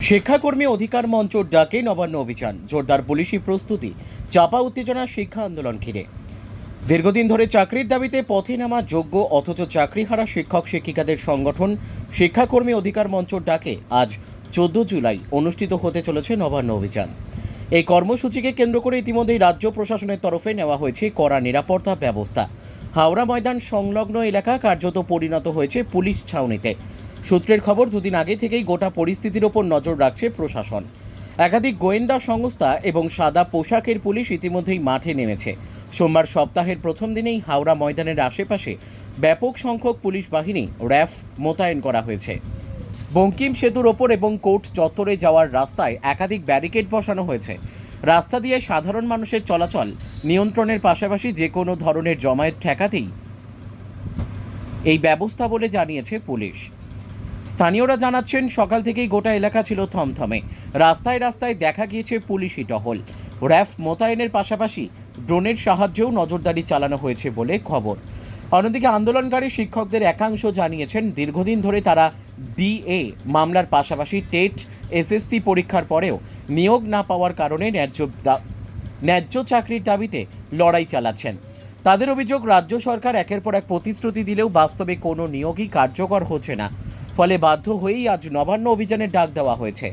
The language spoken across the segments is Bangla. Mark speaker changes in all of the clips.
Speaker 1: শিক্ষাকর্মী অধিকার মঞ্চর ডাকে নবান্ন অভিযান, জোরদার পুলিশি প্রস্তুতি, চাপা উত্তেজনা শিক্ষা আন্দোলন ঘিরে। দীর্ঘদিন ধরে চাকরির দাবিতে পথে নামা যোগ্য অথচ চাকরিহারা শিক্ষক শিক্ষিকাদের সংগঠন শিক্ষাকর্মী অধিকার মঞ্চর ডাকে আজ 14 জুলাই অনুষ্ঠিত হতে চলেছে নবান্ন অভিযান। এই কর্মসূচিকে কেন্দ্র করে ইতিমধ্যেই রাজ্য প্রশাসনের তরফে নেওয়া হয়েছে কড়া নিরাপত্তা ব্যবস্থা। হাওড়া ময়দান সংলগ্ন এলাকা কার্যত পরিণত হয়েছে পুলিশ ছাউনিতে। সূত্রের খবর, দুদিন আগে থেকেই গোটা পরিস্থিতির ওপর নজর রাখছে প্রশাসন। একাধিক গোয়েন্দা সংস্থা এবং সাদা পোশাকের পুলিশ ইতিমধ্যেই মাঠে নেমেছে। সোমবার সপ্তাহের প্রথম দিনেই হাওড়া ময়দানের আশেপাশে ব্যাপক সংখ্যক পুলিশ বাহিনী র্যাফ মোতায়েন করা হয়েছে। বঙ্কিম সেতুর ওপর এবং কোর্ট চত্বরে যাওয়ার রাস্তায় একাধিক ব্যারিকেড বসানো হয়েছে। রাস্তা দিয়ে সাধারণ মানুষের চলাচল নিয়ন্ত্রণের পাশাপাশি যে কোনো ধরনের জমায়েত ঠেকাতেই এই ব্যবস্থা বলে জানিয়েছে পুলিশ। স্থানীয়রা জানাচ্ছেন, সকাল থেকেই গোটা এলাকা ছিল থমথমে। রাস্তায় রাস্তায় দেখা গিয়েছে পুলিশি টহল। র্যাফ মোতায়েনের পাশাপাশি ড্রোনের সাহায্যেও নজরদারি চালানো হয়েছে বলে খবর। অন্যদিকে আন্দোলনকারী শিক্ষকদের একাংশ জানিয়েছেন, দীর্ঘদিন ধরে তারা ডিএ মামলার পাশাপাশি টেট এসএসসি পরীক্ষার পরেও নিয়োগ না পাওয়ার কারণে ন্যায্য চাকরির দাবিতে লড়াই চালাচ্ছেন। তাদের অভিযোগ, রাজ্য সরকার একের পর এক প্রতিশ্রুতি দিলেও বাস্তবে কোনো নিয়োগই কার্যকর হচ্ছে না। ফলে বাধ্য হয়েই আজ নবান্ন অভিযানের ডাক দেওয়া হয়েছে।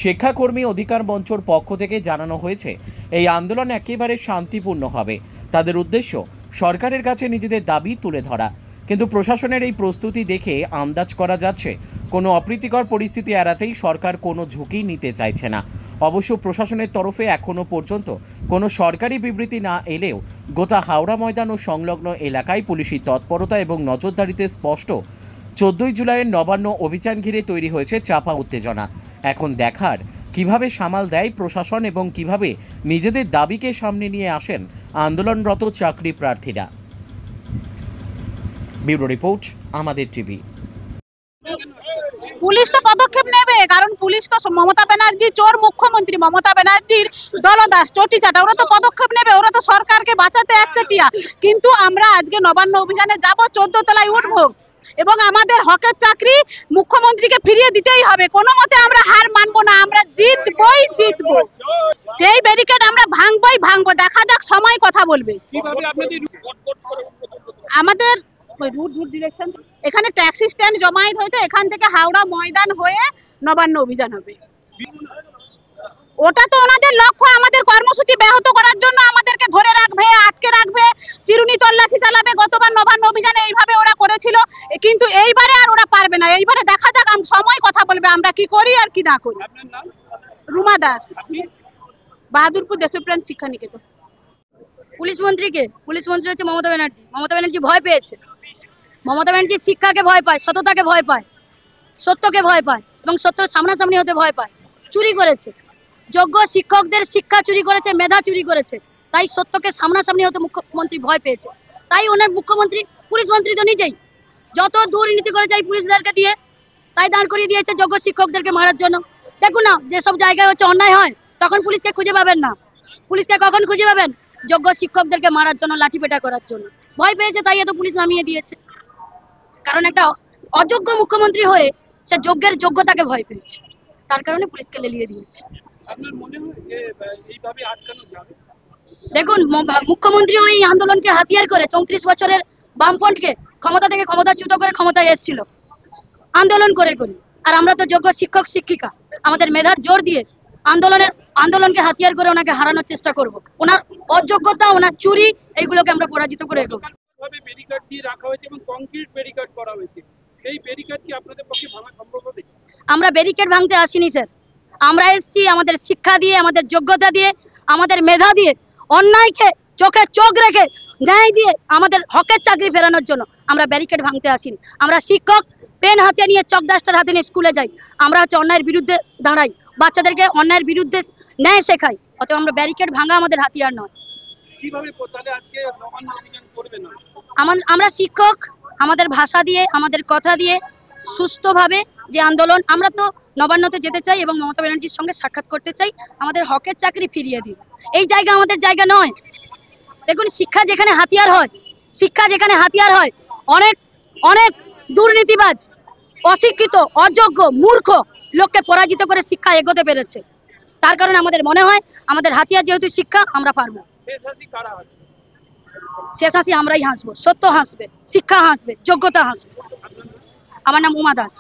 Speaker 1: শিক্ষাকর্মী অধিকার মঞ্চর পক্ষ থেকে জানানো হয়েছে, এই আন্দোলন একেবারে শান্তিপূর্ণ হবে। তাদের উদ্দেশ্য সরকারের কাছে নিজেদের দাবি তুলে ধরা। কিন্তু প্রশাসনের এই প্রস্তুতি দেখে আন্দাজ করা যাচ্ছে, কোনো অপ্রীতিকর পরিস্থিতি এড়াতেই সরকার কোনো ঝুঁকি নিতে চাইছে না। অবশ্য প্রশাসনের তরফে এখনও পর্যন্ত কোনো সরকারি বিবৃতি না এলেও গোটা হাওড়া ময়দান ও সংলগ্ন এলাকায় পুলিশি তৎপরতা এবং নজরদারিতে স্পষ্ট 14 জুলাইয়ের নবান্ন অভিযান ঘিরে তৈরি হয়েছে চাপা উত্তেজনা। এখন দেখার কিভাবে সামাল দেয় প্রশাসন এবং কিভাবে নিজেদের দাবিকে সামনে নিয়ে আসেন আন্দোলনরত চাকরি প্রার্থীরা। ব্যুরো রিপোর্ট, আমাদের টিভি।
Speaker 2: পুলিশ তো পদক্ষেপ নেবে, কারণ পুলিশ তো মমতা ব্যানার্জি চোর মুখ্যমন্ত্রী, মমতা ব্যানার্জির দলদাস চটি চাটা, ওরা তো পদক্ষেপ নেবে, ওরা তো সরকারকে বাঁচাতে একচেটিয়া। কিন্তু আমরা আজকে নবান্ন অভিযানে যাব, 14 তলায় উঠবো এবং আমাদের হকের চাকরি মুখ্যমন্ত্রীকে ফিরিয়ে দিতেই হবে। কোনো মতে আমরা হার মানবো না, আমরা জিতবই জিতবো। যেই ব্যারিকেড আমরা ভাঙবই ভাঙবো, দেখা যাক সময় কথা বলবে। আমাদের ডিরেকশন এখানে ট্যাক্সি স্ট্যান্ড জমায়েত হয়েছে, এখান থেকে হাওড়া ময়দান হয়ে নবান্ন অভিযান হবে। ওটা তো ওনাদের লক্ষ্য, আমাদের কর্মসূচি ব্যাহত করার জন্য আমাদেরকে ধরে রাখবে, আটকে রাখবে, চিরুনি তল্লাশি চালাবে। গতবার নবান্ন অভিযানে এইভাবে ওরা করেছিল, কিন্তু এইবারে আর ওরা পারবে না। এইবারে দেখা যাক, সময় কথা বলবে আমরা কি করি আর কি না করি। রুমা দাস, বাহাদুরপুর দেশপ্রাণ শিক্ষা নিকেতন।
Speaker 3: পুলিশ মন্ত্রী হচ্ছে মমতা ব্যানার্জি। মমতা ব্যানার্জি ভয় পেয়েছে। মমতা ব্যানার্জি শিক্ষাকে ভয় পায়, সততাকে ভয় পায়, সত্যকে ভয় পায় এবং সত্যের সামনাসামনি হতে ভয় পায়। চুরি করেছে, যোগ্য শিক্ষকদের শিক্ষা চুরি করেছে, মেধা চুরি করেছে। তাই সত্যকে সামনাসামনি হতে মুখ্যমন্ত্রী ভয় পেয়েছে। তাই ওনার মুখ্যমন্ত্রী, পুলিশ মন্ত্রী তো নিজেই যত দুর্নীতি করেছে এই পুলিশদেরকে দিয়ে, তাই দাঁড় করিয়ে দিয়েছে যোগ্য শিক্ষকদেরকে মারার জন্য। দেখুন না, যেসব জায়গায় হচ্ছে অন্যায় হয় তখন পুলিশকে খুঁজে পাবেন না। পুলিশকে কখন খুঁজে পাবেন? যোগ্য শিক্ষকদেরকে মারার জন্য, লাঠিপেটা করার জন্য। ভয় পেয়েছে, তাই এত পুলিশ নামিয়ে দিয়েছে। কারণ একটা অযোগ্য মুখ্যমন্ত্রী হয়ে সে যোগ্যের যোগ্যতাকে ভয় পেয়েছে, তার কারণে পুলিশকে লেলিয়ে দিয়েছে। দেখুন, মুখ্যমন্ত্রী ওই আন্দোলনকে হাতিয়ার করে 34 বছরের বামফ্রন্টকে ক্ষমতা থেকে ক্ষমতাচ্যুত করে ক্ষমতায় এসেছিল আন্দোলন করে। আর আমরা তো যোগ্য শিক্ষক শিক্ষিকা, আমাদের মেধার জোর দিয়ে আন্দোলনকে হাতিয়ার করে ওনাকে হারানোর চেষ্টা করব। ওনার অযোগ্যতা, ওনার চুরি, এইগুলোকে আমরা পরাজিত করে এগোবো। আমরা ব্যারিকেড ভাঙতে আসিনি স্যার, আমরা এসেছি আমাদের শিক্ষা দিয়ে, আমাদের যোগ্যতা দিয়ে, আমাদের মেধা দিয়ে, অন্যায়কে চোখে চোখ রেখে ন্যায় দিয়ে আমাদের হকের চাকরি ফেরানোর জন্য। আমরা ব্যারিকেড ভাঙতে আসিনি। আমরা শিক্ষক পেন হাতে নিয়ে, চক ডাস্টার হাতে নিয়ে স্কুলে যাই। আমরা হচ্ছে অন্যায়ের বিরুদ্ধে দাঁড়াই, বাচ্চাদেরকে অন্যায়ের বিরুদ্ধে ন্যায় শেখাই। অতএব আমরা ব্যারিকেড ভাঙা আমাদের হাতিয়ার নয়। আমরা শিক্ষক, আমাদের ভাষা দিয়ে, আমাদের কথা দিয়ে সুস্থভাবে যে আন্দোলন, আমরা তো নবান্নতে যেতে চাই এবং মমতা ব্যানার্জির সঙ্গে সাক্ষাৎ করতে চাই, আমাদের হকের চাকরি ফিরিয়ে দিই। এই জায়গা আমাদের জায়গা নয়। দেখুন, শিক্ষা যেখানে হাতিয়ার হয়, অনেক অনেক দুর্নীতিবাজ, অশিক্ষিত, অযোগ্য, মূর্খ লোককে পরাজিত করে শিক্ষা এগোতে পেরেছে। তার কারণে আমাদের মনে হয় আমাদের হাতিয়ার যেহেতু শিক্ষা, আমরা পারবো। শেষ হাসি আমরাই হাসবো, সত্য হাসবে, শিক্ষা হাসবে, যোগ্যতা হাসবে। আমার নাম উমা দাস।